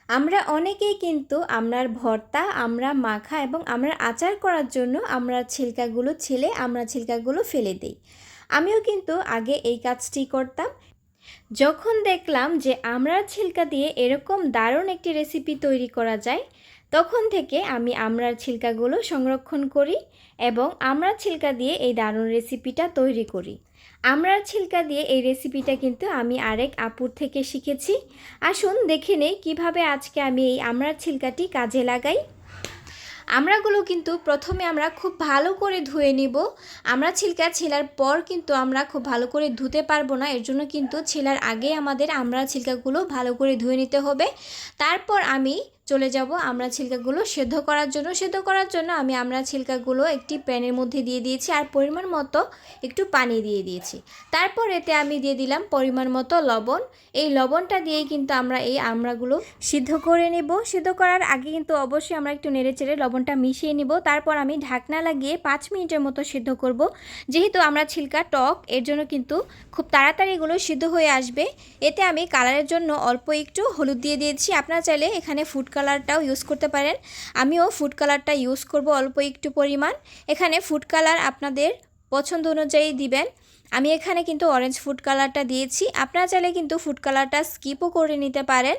আমরা অনেকেই কিন্তু আমড়ার ভর্তা, আমড়া মাখা এবং আমড়ার আচার করার জন্য আমড়ার ছিলকাগুলো ছিলে আমড়া ছিলকাগুলো ফেলে দিই। আমিও কিন্তু আগে এই কাজটি করতাম। যখন দেখলাম যে আমড়ার ছিলকা দিয়ে এরকম দারুণ একটি রেসিপি তৈরি করা যায়, তখন থেকে আমি আমড়ার ছিলকাগুলো সংরক্ষণ করি এবং আমড়ার ছিলকা দিয়ে এই দারুণ রেসিপিটা তৈরি করি। আমড়ার ছিলকা দিয়ে এই রেসিপিটা কিন্তু আমি আরেক আপুর থেকে শিখেছি। আসুন দেখে নেই কীভাবে আজকে আমি এই আমড়ার ছিলকাটি কাজে লাগাই। আমড়াগুলো কিন্তু প্রথমে আমরা খুব ভালো করে ধুয়ে নিব। আমড়া ছিলকা ছেলার পর কিন্তু আমরা খুব ভালো করে ধুতে পারবো না, এর জন্য কিন্তু ছেলার আগে আমাদের আমড়া ছিলকাগুলো ভালো করে ধুয়ে নিতে হবে। তারপর আমি চলে যাব আমড়া ছিলকাগুলো সেদ্ধ করার জন্য। সেদ্ধ করার জন্য আমি আমড়া ছিলকাগুলো একটি প্যানের মধ্যে দিয়ে দিয়েছি আর পরিমাণ মতো একটু পানি দিয়ে দিয়েছি। তারপর এতে আমি দিয়ে দিলাম পরিমাণ মতো লবণ। এই লবণটা দিয়েই কিন্তু আমরা এই আমড়াগুলো সিদ্ধ করে নেব। সিদ্ধ করার আগে কিন্তু অবশ্যই আমরা একটু নেড়েচেড়ে লবণটা মিশিয়ে নিব। তারপর আমি ঢাকনা লাগিয়ে 5 মিনিটের মতো সিদ্ধ করব। যেহেতু আমরা ছিলকা টক, এর জন্য কিন্তু খুব তাড়াতাড়ি এগুলো সিদ্ধ হয়ে আসবে। এতে আমি কালারের জন্য অল্প একটু হলুদ দিয়ে দিয়েছি। আপনারা চাইলে এখানে ফুড কালারটাও ইউজ করতে পারেন। আমিও ফুড কালারটা ইউজ করব অল্প একটু পরিমাণ। এখানে ফুড কালার আপনাদের পছন্দ অনুযায়ী দিবেন। আমি এখানে কিন্তু অরেঞ্জ ফুড কালারটা দিয়েছি। আপনারা চাইলে কিন্তু ফুড কালারটা স্কিপও করে নিতে পারেন।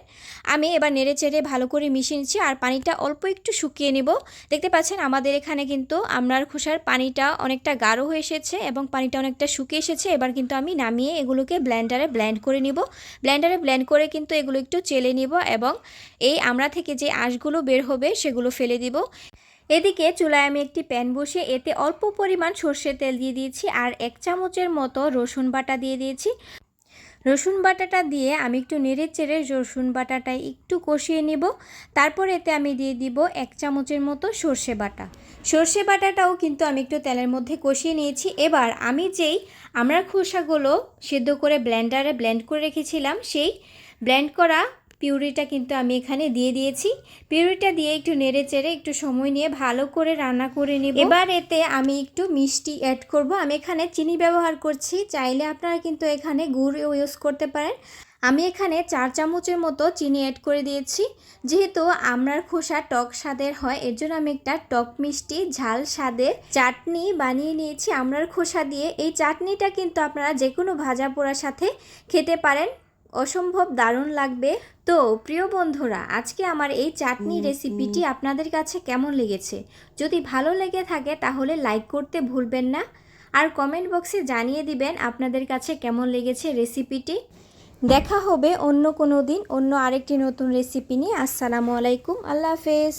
আমি এবার নেড়ে চেড়ে ভালো করে মিশিয়ে নিচ্ছি আর পানিটা অল্প একটু শুকিয়ে নেব। দেখতে পাচ্ছেন আমাদের এখানে কিন্তু আমড়ার খোসার পানিটা অনেকটা গাঢ় হয়ে এসেছে এবং পানিটা অনেকটা শুকিয়ে এসেছে। এবার কিন্তু আমি নামিয়ে এগুলোকে ব্লেন্ডারে ব্লেন্ড করে নিব। ব্লেন্ডারে ব্লেন্ড করে কিন্তু এগুলো একটু চেলে নিব এবং এই আমড়া থেকে যে আঁশগুলো বের হবে সেগুলো ফেলে দিব। এদিকে চুলায় আমি একটি প্যান বসিয়ে এতে অল্প পরিমাণ সর্ষের তেল দিয়ে দিয়েছি আর 1 চামচের মতো রসুন বাটা দিয়ে দিয়েছি। রসুন বাটাটা দিয়ে আমি একটু নেড়ে চেড়ে রসুন বাটাটা একটু কষিয়ে নিব। তারপর এতে আমি দিয়ে দিব 1 চামচের মতো সর্ষে বাটা। সর্ষে বাটাটাও কিন্তু আমি একটু তেলের মধ্যে কষিয়ে নিয়েছি। এবার আমি যেই আমড়ার খোসাগুলো সিদ্ধ করে ব্লেন্ডারে ব্লেন্ড করে রেখেছিলাম, সেই ব্লেন্ড করা পিউরিটা কিন্তু আমি এখানে দিয়ে দিয়েছি। পিউরিটা দিয়ে একটু নেড়ে চেড়ে একটু সময় নিয়ে ভালো করে রান্না করে নিব। এবার এতে আমি একটু মিষ্টি অ্যাড করব। আমি এখানে চিনি ব্যবহার করছি, চাইলে আপনারা কিন্তু এখানে গুড় ইউজ করতে পারেন। আমি এখানে 4 চামচের মতো চিনি অ্যাড করে দিয়েছি। যেহেতু আমড়ার খোসা টক স্বাদের হয়, এর জন্য আমি একটা টক মিষ্টি ঝাল স্বাদের চাটনি বানিয়ে নিয়েছি আমড়ার খোসা দিয়ে। এই চাটনিটা কিন্তু আপনারা যে কোনো ভাজা পোড়ার সাথে খেতে পারেন, অসম্ভব দারুণ লাগবে। তো প্রিয় বন্ধুরা, আজকে আমার এই চাটনি রেসিপিটি আপনাদের কাছে কেমন লেগেছে? যদি ভালো লেগে থাকে তাহলে লাইক করতে ভুলবেন না আর কমেন্ট বক্সে জানিয়ে দিবেন আপনাদের কাছে কেমন লেগেছে রেসিপিটি। দেখা হবে অন্য কোনো দিন অন্য আরেকটি নতুন রেসিপি নিয়ে। আসসালামু আলাইকুম, আল্লাহ হাফেজ।